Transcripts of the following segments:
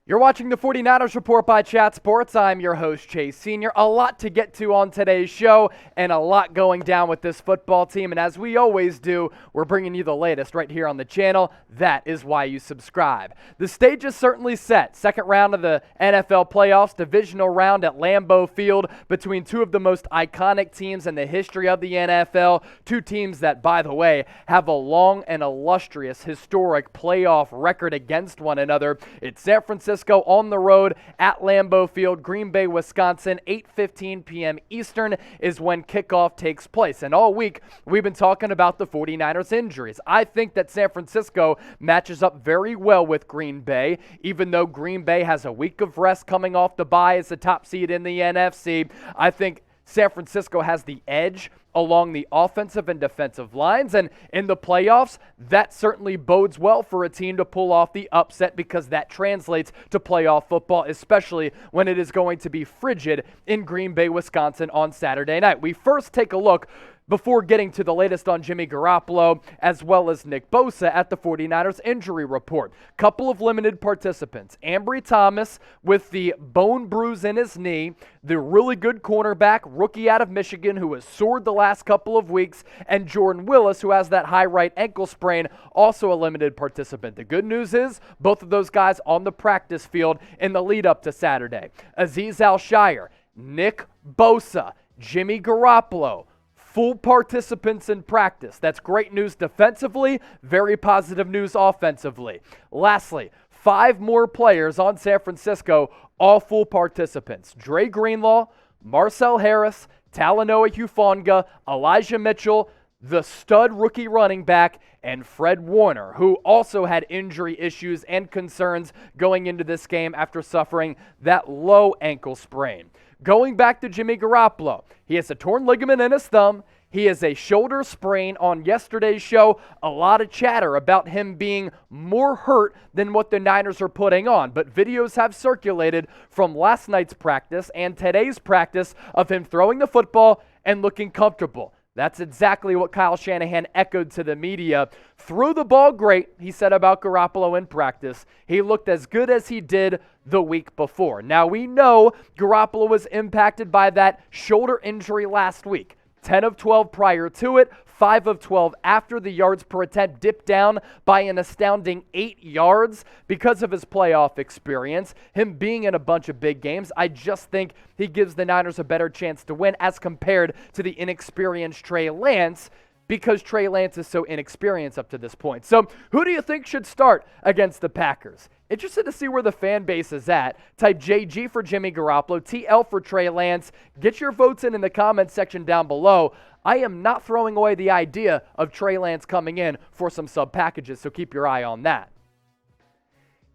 You're watching the 49ers Report by Chat Sports. I'm your host, Chase Sr. A lot to get to on today's show and a lot going down with this football team. And as we always do, we're bringing you the latest right here on the channel. That is why you subscribe. The stage is certainly set. Second round of the NFL playoffs, divisional round at Lambeau Field between two of the most iconic teams in the history of the NFL. Two teams that, by the way, have a long and illustrious historic playoff record against one another. It's San Francisco on the road at Lambeau Field, Green Bay, Wisconsin. 8:15 p.m. Eastern is when kickoff takes place. And all week, we've been talking about the 49ers injuries. I think that San Francisco matches up very well with Green Bay, even though Green Bay has a week of rest coming off the bye as the top seed in the NFC. I think San Francisco has the edge along the offensive and defensive lines, and in the playoffs, that certainly bodes well for a team to pull off the upset because that translates to playoff football, especially when it is going to be frigid in Green Bay, Wisconsin on Saturday night. We first take a look before getting to the latest on Jimmy Garoppolo as well as Nick Bosa at the 49ers injury report. Couple of limited participants. Ambry Thomas with the bone bruise in his knee, the really good cornerback, rookie out of Michigan who has soared the last couple of weeks, and Jordan Willis who has that high right ankle sprain, also a limited participant. The good news is both of those guys on the practice field in the lead up to Saturday. Al-Shaair, Nick Bosa, Jimmy Garoppolo, full participants in practice. That's great news defensively, very positive news offensively. Lastly, 5 more players on San Francisco, all full participants. Dre Greenlaw, Marcell Harris, Talanoa Hufanga, Elijah Mitchell, the stud rookie running back, and Fred Warner, who also had injury issues and concerns going into this game after suffering that low ankle sprain. Going back to Jimmy Garoppolo, he has a torn ligament in his thumb. He has a shoulder sprain. On yesterday's show, a lot of chatter about him being more hurt than what the Niners are putting on. But videos have circulated from last night's practice and today's practice of him throwing the football and looking comfortable. That's exactly what Kyle Shanahan echoed to the media. Threw the ball great, he said about Garoppolo in practice. He looked as good as he did the week before. Now we know Garoppolo was impacted by that shoulder injury last week. 10 of 12 prior to it, 5 of 12 after. The yards per attempt dipped down by an astounding 8 yards because of his playoff experience. Him being in a bunch of big games, I just think he gives the Niners a better chance to win as compared to the inexperienced Trey Lance, because Trey Lance is so inexperienced up to this point. So who do you think should start against the Packers? Interested to see where the fan base is at. Type JG for Jimmy Garoppolo, TL for Trey Lance. Get your votes in the comments section down below. I am not throwing away the idea of Trey Lance coming in for some sub packages, so keep your eye on that.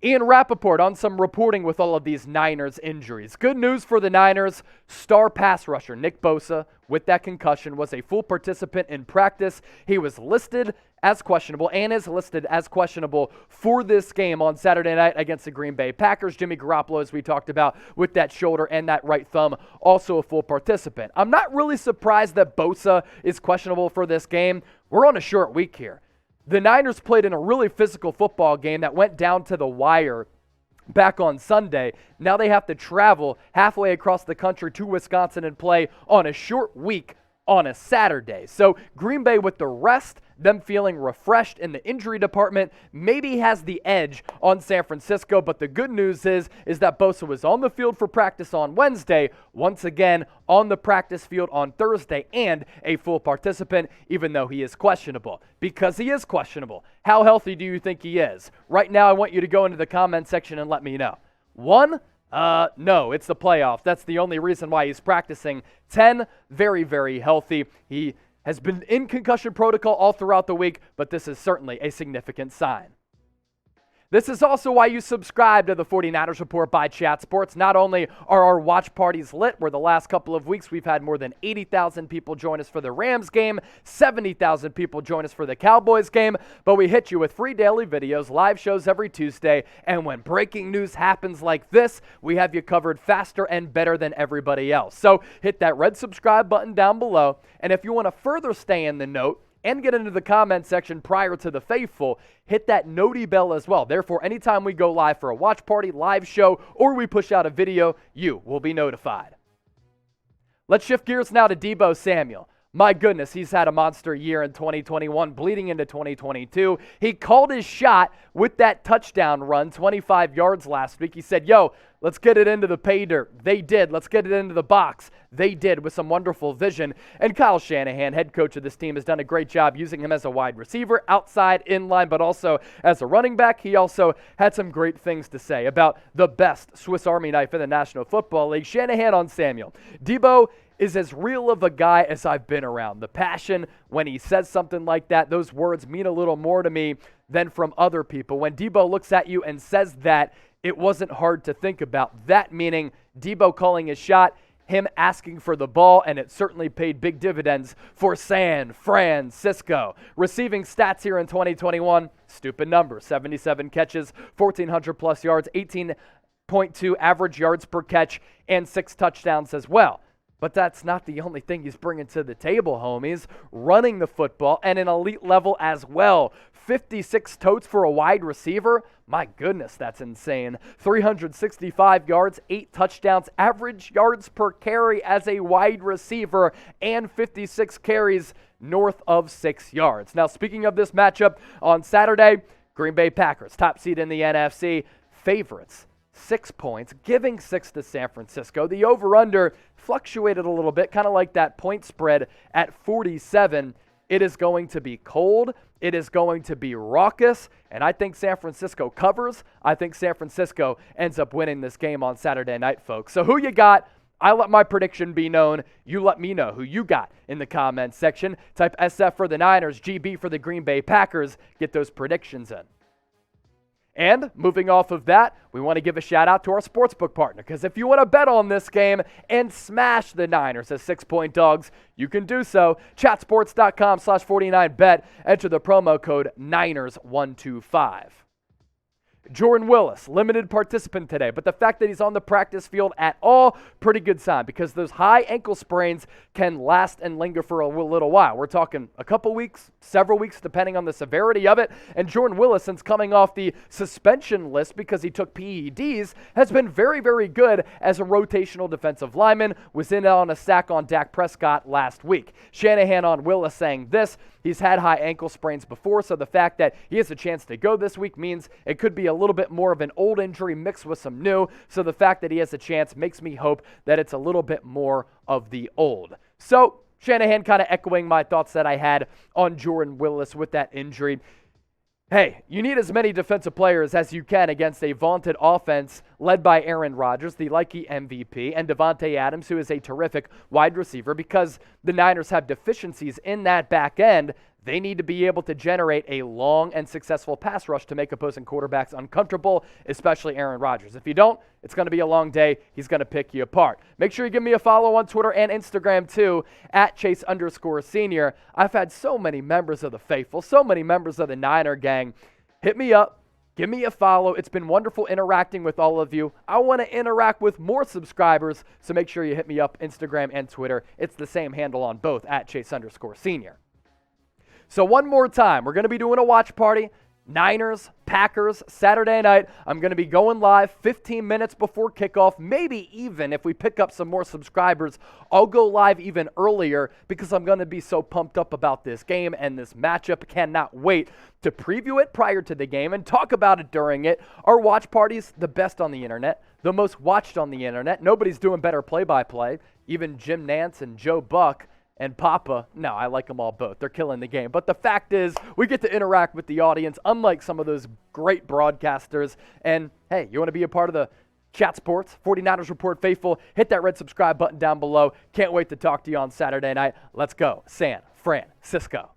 Ian Rappaport on some reporting with all of these Niners injuries. Good news for the Niners. Star pass rusher Nick Bosa, with that concussion, was a full participant in practice. He was listed as questionable and is listed as questionable for this game on Saturday night against the Green Bay Packers. Jimmy Garoppolo, as we talked about, with that shoulder and that right thumb, also a full participant. I'm not really surprised that Bosa is questionable for this game. We're on a short week here. The Niners played in a really physical football game that went down to the wire back on Sunday. Now they have to travel halfway across the country to Wisconsin and play on a short week on a Saturday. So Green Bay, with the rest, them feeling refreshed in the injury department, maybe has the edge on San Francisco. But the good news is that Bosa was on the field for practice on Wednesday, once again on the practice field on Thursday, and a full participant, even though he is questionable. Because he is questionable, how healthy do you think he is? Right now, I want you to go into the comment section and let me know. 1, no, it's the playoffs. That's the only reason why he's practicing. 10, very, very healthy. He has been in concussion protocol all throughout the week, but this is certainly a significant sign. This is also why you subscribe to the 49ers Report by Chat Sports. Not only are our watch parties lit, where the last couple of weeks we've had more than 80,000 people join us for the Rams game, 70,000 people join us for the Cowboys game, but we hit you with free daily videos, live shows every Tuesday, and when breaking news happens like this, we have you covered faster and better than everybody else. So hit that red subscribe button down below, and if you want to further stay in the know, and get into the comment section prior to the faithful, hit that noti bell as well. Therefore, anytime we go live for a watch party, live show, or we push out a video, you will be notified. Let's shift gears now to Deebo Samuel. My goodness, he's had a monster year in 2021, bleeding into 2022. He called his shot with that touchdown run, 25 yards last week. He said, yo, let's get it into the pay dirt. They did. Let's get it into the box. They did, with some wonderful vision. And Kyle Shanahan, head coach of this team, has done a great job using him as a wide receiver, outside, inline, but also as a running back. He also had some great things to say about the best Swiss Army knife in the National Football League. Shanahan on Samuel. Deebo is as real of a guy as I've been around. The passion when he says something like that, those words mean a little more to me than from other people. When Deebo looks at you and says that, it wasn't hard to think about. That meaning Deebo calling his shot, him asking for the ball, and it certainly paid big dividends for San Francisco. Receiving stats here in 2021, stupid number, 77 catches, 1,400 plus yards, 18.2 average yards per catch, and 6 touchdowns as well. But that's not the only thing he's bringing to the table, homies. Running the football and an elite level as well. 56 totes for a wide receiver. My goodness, that's insane. 365 yards, 8 touchdowns, average yards per carry as a wide receiver, and 56 carries north of 6 yards. Now, speaking of this matchup on Saturday, Green Bay Packers, top seed in the NFC, favorites. 6 points, giving 6 to San Francisco. The over-under fluctuated a little bit, kind of like that point spread at 47. It is going to be cold. It is going to be raucous, and I think San Francisco covers. I think San Francisco ends up winning this game on Saturday night, folks. So who you got? I let my prediction be known. You let me know who you got in the comments section. Type SF for the Niners, GB for the Green Bay Packers. Get those predictions in. And moving off of that, we want to give a shout out to our sportsbook partner, because if you want to bet on this game and smash the Niners as 6-point dogs, you can do so. Chatsports.com/49bet. Enter the promo code Niners125. Jordan Willis, limited participant today, but the fact that he's on the practice field at all, pretty good sign, because those high ankle sprains can last and linger for a little while. We're talking a couple weeks, several weeks, depending on the severity of it. And Jordan Willis, since coming off the suspension list because he took PEDs, has been very, very good as a rotational defensive lineman, was in on a sack on Dak Prescott last week. Shanahan on Willis saying this: he's had high ankle sprains before, so the fact that he has a chance to go this week means it could be a little bit more of an old injury mixed with some new. So the fact that he has a chance makes me hope that it's a little bit more of the old. So Shanahan kind of echoing my thoughts that I had on Jordan Willis with that injury. Hey, you need as many defensive players as you can against a vaunted offense led by Aaron Rodgers, the likely MVP, and Devontae Adams, who is a terrific wide receiver, because the Niners have deficiencies in that back end. They need to be able to generate a long and successful pass rush to make opposing quarterbacks uncomfortable, especially Aaron Rodgers. If you don't, it's going to be a long day. He's going to pick you apart. Make sure you give me a follow on Twitter and Instagram too, at Chase_Senior. I've had so many members of the faithful, so many members of the Niner gang. Hit me up. Give me a follow. It's been wonderful interacting with all of you. I want to interact with more subscribers, so make sure you hit me up Instagram and Twitter. It's the same handle on both, at Chase_Senior. So one more time, we're going to be doing a watch party. Niners, Packers, Saturday night. I'm going to be going live 15 minutes before kickoff. Maybe even if we pick up some more subscribers, I'll go live even earlier, because I'm going to be so pumped up about this game and this matchup. Cannot wait to preview it prior to the game and talk about it during it. Our watch party's the best on the internet, the most watched on the internet. Nobody's doing better play-by-play. Even Jim Nantz and Joe Buck and Papa, no, I like them all both. They're killing the game. But the fact is, we get to interact with the audience, unlike some of those great broadcasters. And, hey, you want to be a part of the Chat Sports 49ers Report faithful, hit that red subscribe button down below. Can't wait to talk to you on Saturday night. Let's go, San Francisco.